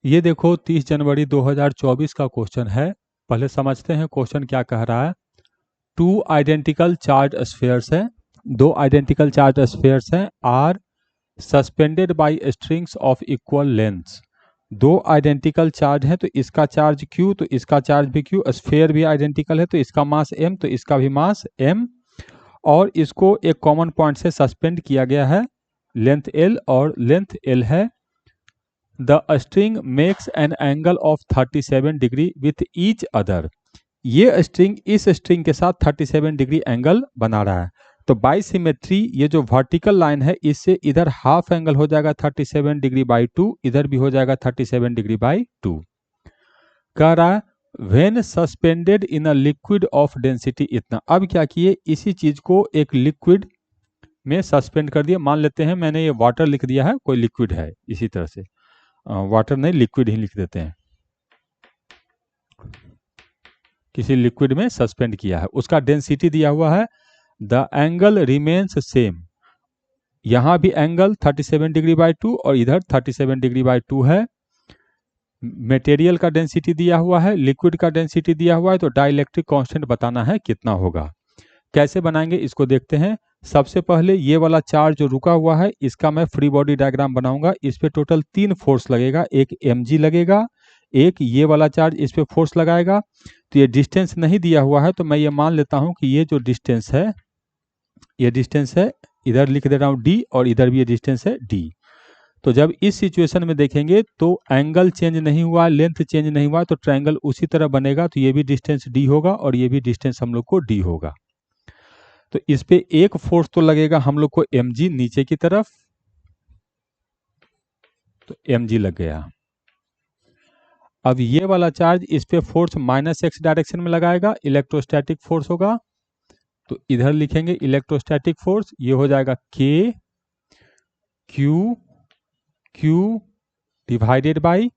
ये देखो 30 जनवरी 2024 का क्वेश्चन है। पहले समझते हैं क्वेश्चन क्या कह रहा है। टू आइडेंटिकल चार्ज स्फीयर्स हैं, दो आइडेंटिकल चार्ज स्फीयर्स हैं, are suspended by strings of equal lengths. दो आइडेंटिकल चार्ज है तो इसका चार्ज q, तो इसका चार्ज भी q, स्फीयर भी आइडेंटिकल है तो इसका मास m, तो इसका भी मास m, और इसको एक कॉमन पॉइंट से सस्पेंड किया गया है, लेंथ l और लेंथ l है। The string makes an angle of 37 degree with each other. ये स्ट्रिंग इस स्ट्रिंग के साथ 37 डिग्री एंगल बना रहा है। तो बाई सिमेट्री ये जो वर्टिकल लाइन है इससे इधर हाफ एंगल हो जाएगा 37 डिग्री बाई 2, इधर भी हो जाएगा 37 डिग्री बाई 2। कह रहा है when suspended in a liquid of density इतना। अब क्या किए, इसी चीज को एक लिक्विड में सस्पेंड कर दिया। मान लेते हैं मैंने ये वाटर लिख दिया है, कोई लिक्विड है, इसी तरह से वाटर नहीं लिक्विड ही लिख देते हैं, किसी लिक्विड में सस्पेंड किया है, उसका डेंसिटी दिया हुआ है। द एंगल रिमेन्स सेम, यहां भी एंगल 37 डिग्री बाई 2 और इधर 37 डिग्री बाई 2 है। मटेरियल का डेंसिटी दिया हुआ है, लिक्विड का डेंसिटी दिया हुआ है, तो डाइलेक्ट्रिक कांस्टेंट बताना है कितना होगा। कैसे बनाएंगे इसको देखते हैं। सबसे पहले ये वाला चार्ज जो रुका हुआ है इसका मैं फ्री बॉडी डायग्राम बनाऊंगा। इस पे टोटल 3 फोर्स लगेगा, एक mg लगेगा, एक ये वाला चार्ज इस पे फोर्स लगाएगा। तो ये डिस्टेंस नहीं दिया हुआ है तो मैं ये मान लेता हूं कि ये जो डिस्टेंस है, ये डिस्टेंस है, इधर लिख दे रहा हूं d, और इधर भी ये डिस्टेंस है d। तो जब इस सिचुएशन में देखेंगे तो एंगल चेंज नहीं हुआ, लेंथ चेंज नहीं हुआ, तो ट्रायंगल उसी तरह बनेगा। तो ये भी डिस्टेंस d होगा और ये भी डिस्टेंस हम लोग को d होगा। तो इस पे एक फोर्स तो लगेगा हम लोग को mg नीचे की तरफ, तो mg लग गया। अब ये वाला चार्ज इस पे फोर्स -x डायरेक्शन में लगाएगा, इलेक्ट्रोस्टैटिक फोर्स होगा। तो इधर लिखेंगे इलेक्ट्रोस्टैटिक फोर्स, ये हो जाएगा k q डिवाइडेड बाई,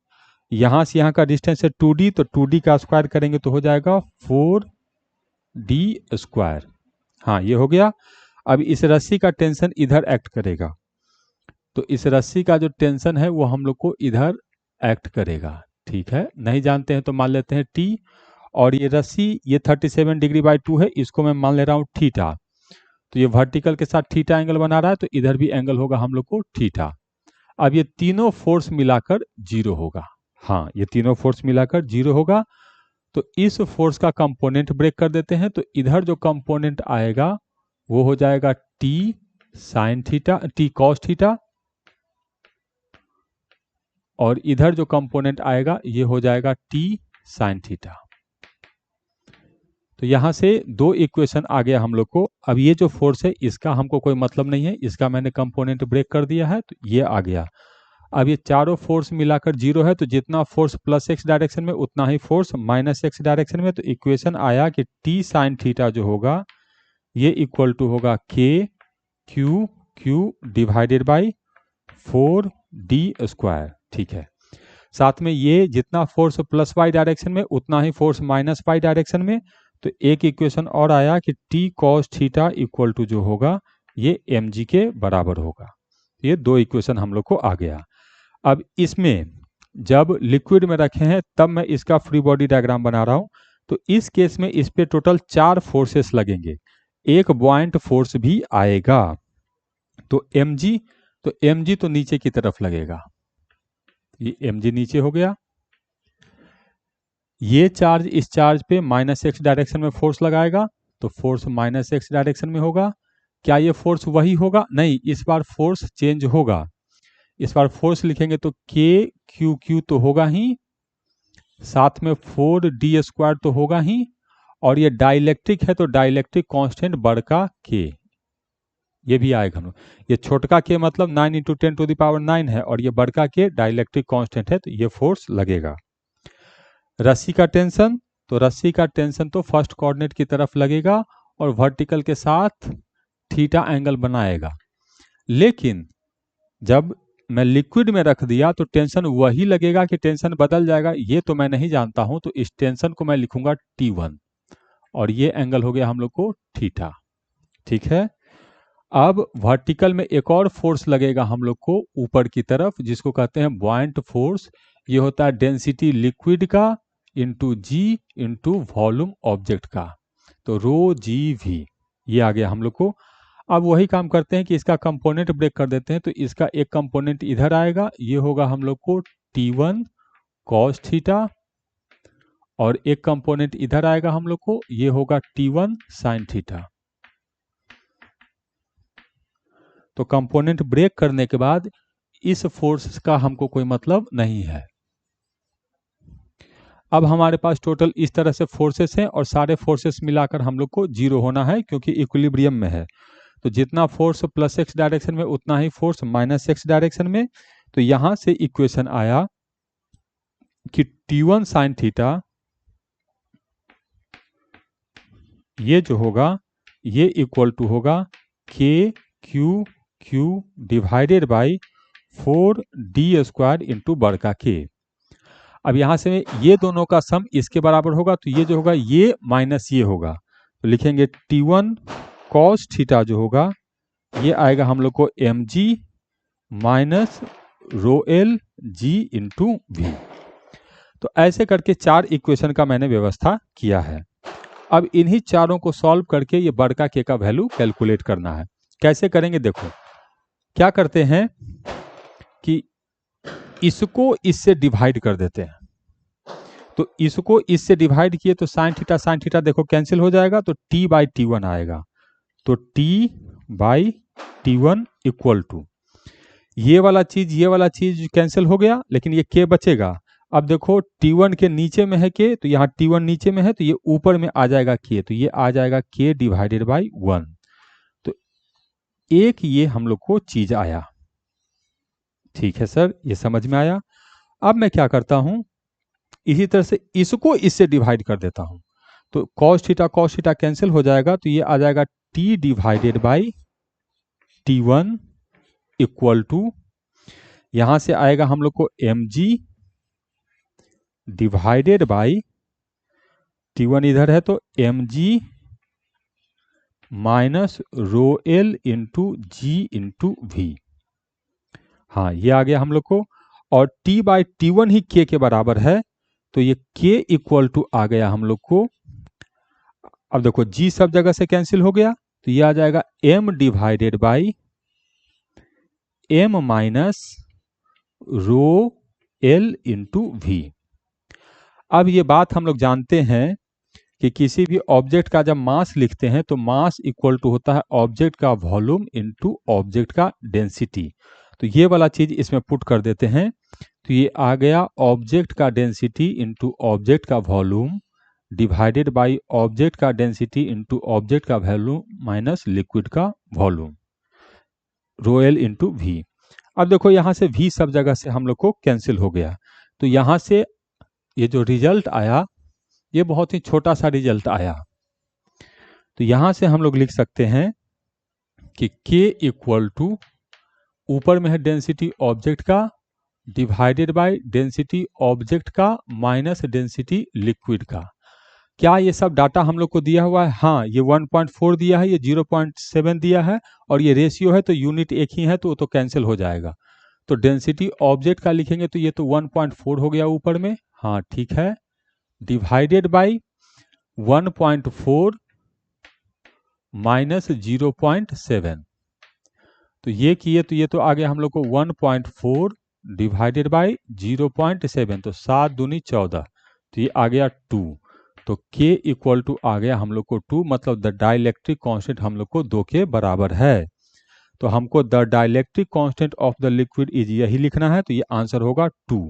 यहां से यहां का डिस्टेंस है 2d, तो 2d का स्क्वायर करेंगे तो हो जाएगा 4d स्क्वायर। हाँ ये हो गया। अब इस रस्सी का टेंशन इधर एक्ट करेगा, तो इस रस्सी का जो टेंशन है वो हम लोग को इधर एक्ट करेगा। ठीक है, नहीं जानते हैं तो मान लेते हैं t, और ये रस्सी ये 37 डिग्री बाई 2 है, इसको मैं मान ले रहा हूँ थीटा। तो ये वर्टिकल के साथ थीटा एंगल बना रहा है, तो इधर भी एंगल होगा हम लोग को थीटा। अब ये तीनों फोर्स मिलाकर 0 होगा। हाँ ये तीनों फोर्स मिलाकर 0 होगा। तो इस फोर्स का कंपोनेंट ब्रेक कर देते हैं, तो इधर जो कंपोनेंट आएगा वो हो जाएगा t sine theta, t cos theta, और इधर जो कंपोनेंट आएगा ये हो जाएगा t साइन थीटा। तो यहां से दो इक्वेशन आ गया हम लोग को। अब ये जो फोर्स है इसका हमको कोई मतलब नहीं है, इसका मैंने कंपोनेंट ब्रेक कर दिया है, तो ये आ गया। अब ये चारों फोर्स मिलाकर 0 है, तो जितना फोर्स +x डायरेक्शन में उतना ही फोर्स -x डायरेक्शन में। तो इक्वेशन आया कि t साइन थीटा जो होगा ये इक्वल टू होगा k q divided by 4d square. ठीक है, साथ में ये जितना फोर्स +y डायरेक्शन में उतना ही फोर्स -y डायरेक्शन में। तो एक इक्वेशन और आया कि t cos theta equal to जो होगा ये mg के बराबर होगा। ये दो इक्वेशन हम लोग को आ गया। अब इसमें जब लिक्विड में रखे हैं तब मैं इसका फ्री बॉडी डायग्राम बना रहा हूं। तो इस केस में इस पे टोटल 4 फोर्सेस लगेंगे, एक बॉइंट फोर्स भी आएगा। तो mg तो नीचे की तरफ लगेगा, ये mg नीचे हो गया। ये चार्ज इस चार्ज पे -x डायरेक्शन में फोर्स लगाएगा, तो फोर्स -x डायरेक्शन में होगा। क्या ये फोर्स वही होगा? नहीं, इस बार फोर्स चेंज होगा। इस बार फोर्स लिखेंगे तो k q तो होगा ही, साथ में 4d स्क्वायर तो होगा ही, और ये डाइलेक्ट्रिक है तो डाइलेक्ट्रिक कांस्टेंट बड़का k ये भी आएगा। ये छोटका k मतलब 9 × 10⁻⁹ है, और ये बड़का k डाइलेक्ट्रिक कांस्टेंट है, तो ये फोर्स लगेगा। रस्सी का टेंशन, तो रस्सी का टेंशन तो फर्स्ट कोऑर्डिनेट की तरफ लगेगा और वर्टिकल के साथ थीटा एंगल बनाएगा। लेकिन जब मैं लिक्विड में रख दिया तो टेंशन वही लगेगा कि टेंशन बदल जाएगा, ये तो मैं नहीं जानता हूं। तो इस टेंशन को मैं लिखूंगा T1, और ये एंगल हो गया हम लोग को थीटा। ठीक है, अब वर्टिकल में एक और फोर्स लगेगा हम लोग को ऊपर की तरफ, जिसको कहते हैं बॉयंट फोर्स। ये होता है डेंसिटी लिक्विड का into G into volume object का, तो रो जी वी ये आ गया हम लोग को। अब वही काम करते हैं कि इसका कंपोनेंट ब्रेक कर देते हैं, तो इसका एक कंपोनेंट इधर आएगा, ये होगा हम लोग को T1 cos थीटा, और एक कंपोनेंट इधर आएगा हम लोग को, ये होगा T1 sin थीटा। तो कंपोनेंट ब्रेक करने के बाद इस फोर्स का हमको कोई मतलब नहीं है। अब हमारे पास टोटल इस तरह से फोर्सेस हैं और सारे फोर्सेस मिलाकर हम लोग को जीरो होना है क्योंकि इक्विलिब्रियम में है। तो जितना फोर्स प्लस एक्स डायरेक्शन में उतना ही फोर्स माइनस एक्स डायरेक्शन में। तो यहां से इक्वेशन आया कि T1 sin थीटा ये जो होगा ये इक्वल टू होगा के Q Q divided by 4d² into बड़का के। अब यहाँ से ये दोनों का सम इसके बराबर होगा, तो ये जो होगा ये माइनस ये होगा, तो लिखेंगे T1 cos थीटा जो होगा ये आएगा हम लोग को mg minus rho L G into V. तो ऐसे करके चार इक्वेशन का मैंने व्यवस्था किया है। अब इन्हीं चारों को सॉल्व करके ये बड़का के का वैल्यू कैलकुलेट करना है। कैसे करेंगे देखो, क्या करते हैं कि इसको इससे डिवाइड कर देते हैं, तो इसको इससे डिवाइड किए तो साइन थीटा देखो कैंसिल हो जाएगा, तो t बाई T1 आएगा, तो t by T1 equal to ये वाला चीज कैंसिल हो गया, लेकिन ये k बचेगा। अब देखो T1 के नीचे में है k, तो यहाँ T1 नीचे में है तो ये ऊपर में आ जाएगा k, तो ये आ जाएगा k डिवाइडेड बाई 1। तो एक ये हम लोग को चीज आया। ठीक है सर, ये समझ में आया। अब मैं क्या करता हूं, इसी तरह से इसको इससे डिवाइड कर देता हूं, तो cos थीटा कैंसिल हो जाएगा, तो ये आ जाएगा t divided by T1 equal to यहां से आएगा हम लोग को mg डिवाइडेड बाई T1 इधर है तो mg minus rho L into G into V. हाँ ये आ गया हम लोग को, और t by T1 he k के बराबर है, तो ये k इक्वल टू आ गया हम लोग को। अब देखो g सब जगह से कैंसिल हो गया, तो ये आ जाएगा m divided by m minus rho L into V. अब ये बात हम लोग जानते हैं कि किसी भी ऑब्जेक्ट का जब मास लिखते हैं तो मास इक्वल टू होता है ऑब्जेक्ट का वॉल्यूम इंटू ऑब्जेक्ट का डेंसिटी। तो ये वाला चीज इसमें पुट कर देते हैं, तो ये आ गया ऑब्जेक्ट का डेंसिटी इंटू ऑब्जेक्ट का वॉल्यूम डिवाइडेड बाई ऑब्जेक्ट का डेंसिटी इंटू ऑब्जेक्ट का वॉल्यूम माइनस लिक्विड का volume rho L into V. अब देखो यहाँ से v सब जगह से हम लोग को कैंसिल हो गया, तो यहाँ से ये जो रिजल्ट आया ये बहुत ही छोटा सा रिजल्ट आया। तो यहाँ से हम लोग लिख सकते हैं कि k इक्वल टू ऊपर में है डेंसिटी ऑब्जेक्ट का डिवाइडेड बाय डेंसिटी ऑब्जेक्ट का माइनस डेंसिटी लिक्विड का। क्या ये सब डाटा हम लोग को दिया हुआ है? हाँ, ये 1.4 दिया है, ये 0.7 दिया है, और ये रेशियो है तो यूनिट एक ही है तो वो तो कैंसिल हो जाएगा। तो डेंसिटी ऑब्जेक्ट का लिखेंगे तो ये तो 1.4 हो गया ऊपर में, हाँ ठीक है, डिवाइडेड बाई 1.4 माइनस 0.7, तो ये किए तो ये तो आ गया हम लोग को 1.4 डिवाइडेड बाई 0.7, तो 7 दूनी 14, तो ये आ गया 2। तो K इक्वल टू आ गया हम लोग को 2, मतलब द डाइलेक्ट्रिक कांस्टेंट हम लोग को 2 के बराबर है। तो हमको the dielectric constant of the liquid is यही लिखना है, तो ये आंसर होगा 2।